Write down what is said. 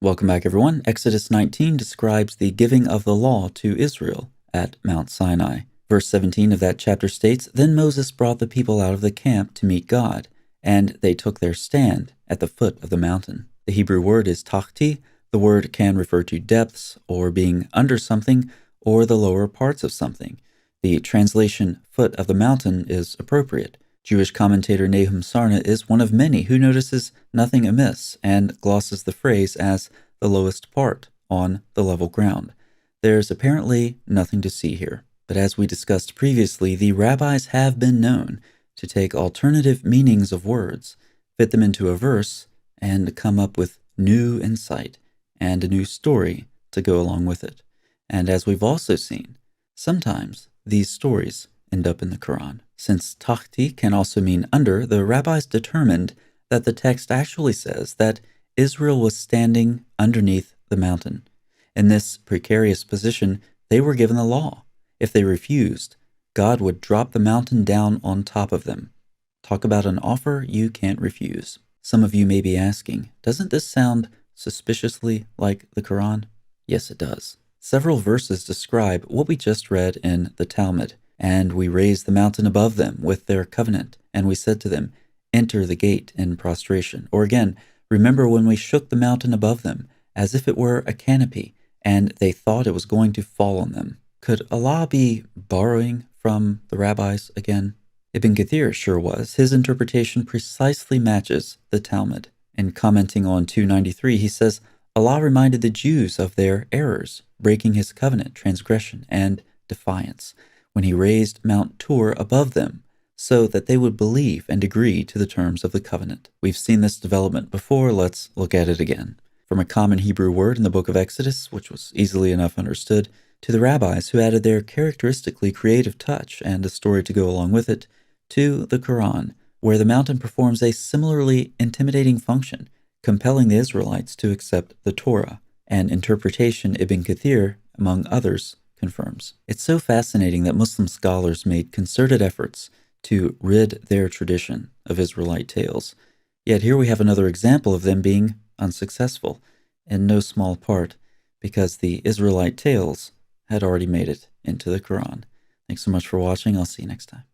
Welcome back, everyone. Exodus 19 describes the giving of the law to Israel at Mount Sinai. Verse 17 of that chapter states, "Then Moses brought the people out of the camp to meet God, and they took their stand at the foot of the mountain." The Hebrew word is tachti. The word can refer to depths, or being under something, or the lower parts of something. The translation foot of the mountain is appropriate. Jewish commentator Nahum Sarna is one of many who notices nothing amiss and glosses the phrase as the lowest part on the level ground. There's apparently nothing to see here. But as we discussed previously, the rabbis have been known to take alternative meanings of words, fit them into a verse, and come up with new insight and a new story to go along with it. And as we've also seen, sometimes these stories end up in the Quran. Since tahti can also mean under, the rabbis determined that the text actually says that Israel was standing underneath the mountain. In this precarious position, they were given the law. If they refused, God would drop the mountain down on top of them. Talk about an offer you can't refuse. Some of you may be asking, doesn't this sound suspiciously like the Quran? Yes, it does. Several verses describe what we just read in the Talmud. "And we raised the mountain above them with their covenant, and we said to them, 'Enter the gate in prostration.' Or again, 'Remember when we shook the mountain above them, as if it were a canopy, and they thought it was going to fall on them.'" Could Allah be borrowing from the rabbis again? Ibn Kathir sure was. His interpretation precisely matches the Talmud. In commenting on 293, he says, "Allah reminded the Jews of their errors, breaking his covenant, transgression, and defiance, when he raised Mount Tur above them, so that they would believe and agree to the terms of the covenant." We've seen this development before. Let's look at it again. From a common Hebrew word in the book of Exodus, which was easily enough understood, to the rabbis who added their characteristically creative touch and a story to go along with it, to the Quran, where the mountain performs a similarly intimidating function, compelling the Israelites to accept the Torah, an interpretation Ibn Kathir, among others, confirms. It's so fascinating that Muslim scholars made concerted efforts to rid their tradition of Israelite tales. Yet here we have another example of them being unsuccessful, in no small part because the Israelite tales had already made it into the Quran. Thanks so much for watching. I'll see you next time.